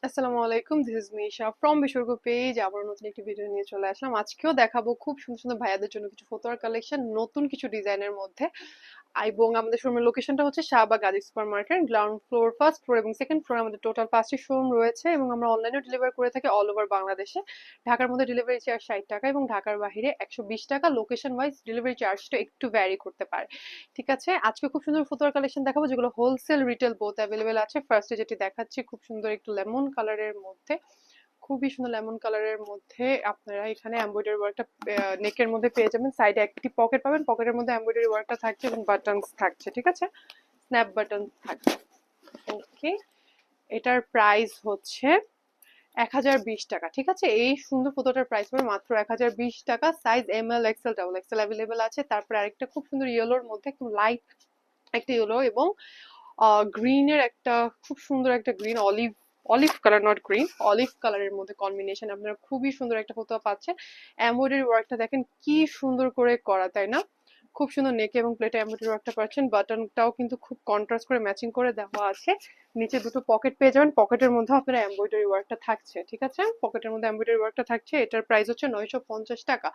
আসসালামু আলাইকুম, this is Misha from বিসর্গ পেজ। আবার নতুন একটি ভিডিও নিয়ে চলে আসলাম। আজকেও দেখাবো খুব সুন্দর সুন্দর ভাইয়াদের জন্য কিছু ফতোয়ার কালেকশন, নতুন কিছু ডিজাইনের মধ্যে। এবং আমাদের শোরুমের লোকেশনটা হচ্ছে শাহবাগ আদি super market, ground floor, first floor এবং সেকেন্ড ফ্লোর। আমাদের টোটাল 5টি শোরুম রয়েছে এবং আমরা অনলাইনে ডেলিভার করে থাকি অল ওভার বাংলাদেশে। ঢাকার মধ্যে ডেলিভারি চার্জ 60 টাকা এবং ঢাকার বাইরে 120 টাকা। লোকেশন ওয়াইজ ডেলিভারি চার্জটা একটু ভ্যারি করতে পারে। ঠিক আছে, আজকে খুব সুন্দর ফতোয়ার কালেকশন দেখাবো যেগুলো হোলসেল রিটেল বোথ অ্যাভেলেবেল আছে। ফার্স্টে যেটি দেখাচ্ছি খুব সুন্দর একটু লেমন কালারের মধ্যে, খুবই সুন্দর লেমন কালারের মধ্যে আপনারা এখানে এমব্রয়ডারি ওয়ার্কটা নেকের মধ্যে পেয়ে যাবেন। সাইডে একটি পকেট পাবেন, পকেটের মধ্যে এমব্রয়ডারি ওয়ার্কটা থাকছে এবং বাটনস থাকছে। ঠিক আছে, স্ন্যাপ বাটন থাকছে। ওকে, এটার প্রাইস হচ্ছে 1020 টাকা। ঠিক আছে, এই সুন্দর ফটোটার প্রাইস পড়বে মাত্র 1020 টাকা। Size ML XL double XL available আছে। তারপরে আরেকটা খুব সুন্দর ইয়েলোর মধ্যে, একটু লাইট একটা ইয়েলো এবং গ্রিনের একটা খুব সুন্দর একটা green, olive olive colour, not green, olive কালারের মধ্যে কম্বিনেশন। আপনারা খুবই সুন্দর একটা ফটো পাচ্ছেন। এমব্রয়ডারি ওয়ার্কটা দেখেন কি সুন্দর করে করা, তাই না? খুব সুন্দর নেকে এবং প্লেটে এমব্রয়ডারি ওয়ার্কটা পাচ্ছেন। বাটনটাও কিন্তু খুব কন্ট্রাস্ট করে ম্যাচিং করে দেওয়া আছে। নিচে দুটো পকেট পেয়ে যাবেন, পকেটের মধ্যে আপনারা এমব্রয়ডারি ওয়ার্কটা থাকছে। ঠিক আছে, পকেটের মধ্যে এমব্রয়ডারি ওয়ার্কটা থাকছে। এটার প্রাইস হচ্ছে 950 টাকা।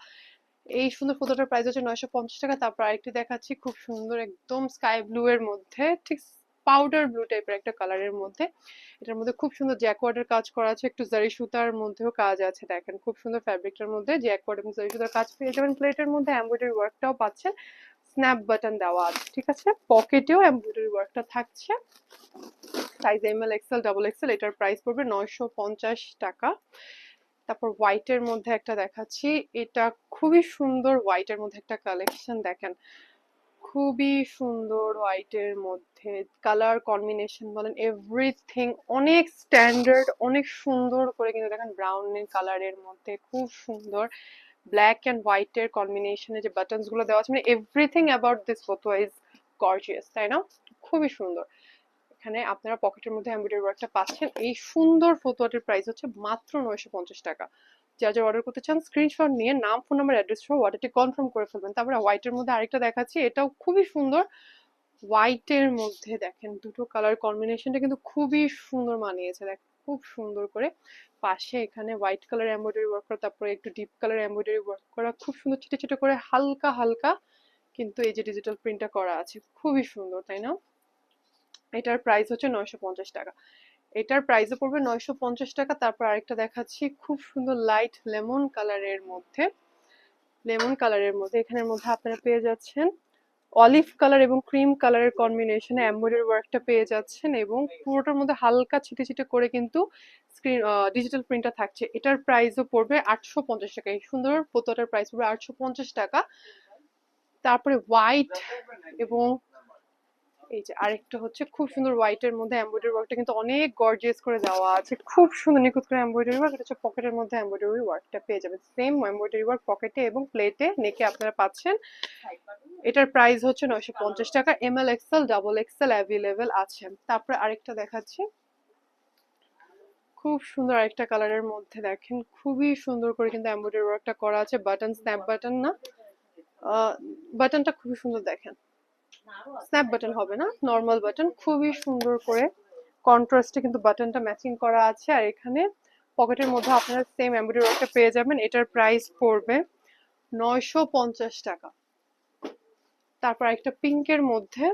এই সুন্দর ফটোটার প্রাইস হচ্ছে 950 টাকা। তারপর আরেকটি দেখাচ্ছি খুব সুন্দর একদম স্কাই ব্লু এর মধ্যে, ঠিক পাউডার ব্লু টাইপের একটা কালারের মধ্যে। এটার মধ্যে খুব সুন্দর জ্যাকওয়ার্ডের কাজ করা আছে, একটু জারি সুতার মধ্যেও কাজ আছে। দেখেন খুব সুন্দর ফ্যাব্রিকটার মধ্যে জ্যাকওয়ার্ড এবং জারি সুতার কাজ পেয়ে যাবেন। প্লেটের মধ্যে এমব্রয়ডারি ওয়ার্কটাও পাচ্ছেন, স্ন্যাপ বাটন দেওয়া আছে। ঠিক আছে, পকেটেও এমব্রয়ডারি ওয়ার্কটা থাকছে। Size ML XL double XL. এটার প্রাইস পড়বে 950 টাকা। তারপর হোয়াইটের মধ্যে একটা দেখাচ্ছি, এটা খুবই সুন্দর হোয়াইটের মধ্যে একটা কালেকশন। দেখেন খুবই সুন্দর হোয়াইটের মধ্যে, কালার কম্বিনেশন বলেন এভরিথিং অনেক স্ট্যান্ডার্ড, অনেক সুন্দর করে কিন্তু দেখেন ব্রাউন কালারের মধ্যে খুব সুন্দর ব্ল্যাক অ্যান্ড হোয়াইটের কম্বিনেশনে যে বাটনস গুলো দেওয়া আছে, মানে everything about this photo is gorgeous, তাই না? খুবই সুন্দর। এখানে আপনারা পকেটের মধ্যে এমব্রয়ডারি ওয়ার্কটা পাচ্ছেন। এই সুন্দর ফতুয়াটির প্রাইস হচ্ছে মাত্র 950 টাকা। যা যা অর্ডার করতে চান স্ক্রিনশট নিয়ে নাম, ফোন নাম্বার, অ্যাড্রেস সহ অর্ডারটি কনফার্ম করে ফেলবেন। তারপরে হোয়াইটের মধ্যে আরেকটা দেখাচ্ছি, এটাও খুবই সুন্দর। হোয়াইটের মধ্যে দেখেন দুটো কালার কম্বিনেশনটা কিন্তু খুবই সুন্দর মানিয়েছে। দেখেন খুব সুন্দর করে পাশে এখানে হোয়াইট কালার এমব্রয়ডারি ওয়ার্ক করা, তারপরে একটু ডিপ কালার এমব্রয়ডারি ওয়ার্ক করা, খুব সুন্দর ছোট ছোট করে হালকা হালকা কিন্তু এই যে ডিজিটাল প্রিন্টটা করা আছে, খুবই সুন্দর, তাই না? এটার প্রাইস হচ্ছে 950 টাকা। এটার প্রাইসও পড়বে 950 টাকা। তারপর আরেকটা দেখাচ্ছি খুব সুন্দর লাইট লেমন কালারের মধ্যে, লেমন কালারের মধ্যে এখানের মধ্যে আপনারা পেয়ে যাচ্ছেন অলিভ কালার এবং ক্রিম কালারের কম্বিনেশনে এমব্রয়ডারি ওয়ার্কটা পেয়ে যাচ্ছেন এবং পুরোটার মধ্যে হালকা ছিটে ছিটে করে কিন্তু স্ক্রিন ডিজিটাল প্রিন্টটা থাকছে। এটার প্রাইসও পড়বে 850 টাকা। এই সুন্দর পোতাটার প্রাইস পড়বে 850 টাকা। তারপরে হোয়াইট এবং এই যে আরেকটা হচ্ছে খুব সুন্দর হোয়াইটের মধ্যে এমব্রয়ডারি ওয়ার্কটা কিন্তু অনেক গর্জিয়াস করে দেওয়া আছে, খুব সুন্দর নিখুঁত করে এমব্রয়ডারি ওয়ার্ক। এটা হচ্ছে পকেটের মধ্যে এমব্রয়ডারি ওয়ার্কটা পেয়ে যাবেন, সেম এমব্রয়ডারি ওয়ার্ক পকেটে এবং প্লেটে নেকে আপনারা পাচ্ছেন। এটার প্রাইস হচ্ছে 950 টাকা। ML XL double XL available আছে। তারপরে আরেকটা দেখাচ্ছি খুব সুন্দর আরেকটা কালারের মধ্যে, দেখেন খুবই সুন্দর করে কিন্তু এমব্রয়ডারি ওয়ার্কটা করা আছে। বাটন স্ন্যাপ বাটন না, বাটনটা খুবই সুন্দর। দেখেন স্ন্যাপ বাটন হবে না, নর্মাল বাটন, খুবই সুন্দর করে কন্ট্রাস্টে কিন্তু বাটনটা ম্যাচিং করা আছে। আর এখানে পকেটের মধ্যে আপনারা সেম এমব্রয়ডারি ওয়ার্কটা পেয়ে যাবেন। এটার প্রাইস পড়বে 950 টাকা। তারপর একটা পিঙ্কের মধ্যে,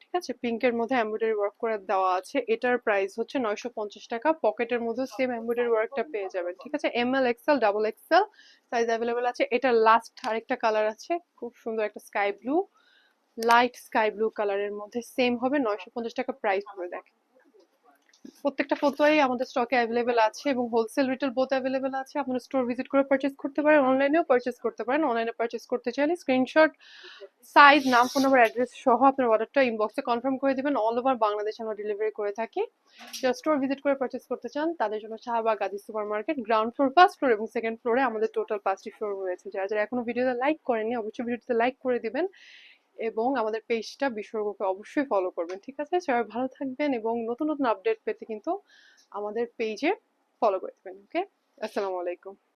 ঠিক আছে, পিঙ্কের মধ্যে এমব্রয়ডারি ওয়ার্ক করে দেওয়া আছে। এটার প্রাইস হচ্ছে 950 টাকা। পকেটের মধ্যে সেম এমব্রয়ডারি ওয়ার্কটা পেয়ে যাবেন। ঠিক আছে, ML XL double XL size available আছে। এটার লাস্ট আরেকটা কালার আছে, খুব সুন্দর একটা sky blue, light sky blue কালারের মধ্যে, সেম হবে 950 টাকা প্রাইস পড়বে। দেখেন প্রত্যেকটা ফটোই আমাদের স্টকে অ্যাভেলেবেল আছে এবং হোলসেল রিটেল বোথ অ্যাভেলেবেল আছে। আপনারা স্টোর ভিজিট করে পারচেজ করতে পারেন, অনলাইনেও পারচেজ করতে পারেন। অনলাইনে পারচেজ করতে চাইলে স্ক্রিনশট, সাইজ, নাম, ফোন নাম্বার, অ্যাড্রেস সহ আপনার অর্ডারটা ইনবক্সে কনফার্ম করে দিবেন। অল ওভার বাংলাদেশ আমরা ডেলিভারি করে থাকি। যারা স্টোর ভিজিট করে পারচেজ করতে চান তাদের জন্য শাহবাগ আদি super market, ground floor, first floor এবং সেকেন্ড ফ্লোরে আমাদের টোটাল 5টি শোরুম রয়েছে। যারা যারা এখনো ভিডিওতে লাইক করেননি অবশ্যই ভিডিওতে লাইক করে দিবেন এবং আমাদের পেজটা বিশ্বর্গকে অবশ্যই ফলো করবেন। ঠিক আছে, সবাই ভালো থাকবেন এবং নতুন নতুন আপডেট পেতে কিন্তু আমাদের পেজে ফলো করে দেবেন। ওকে, আসসালামু আলাইকুম।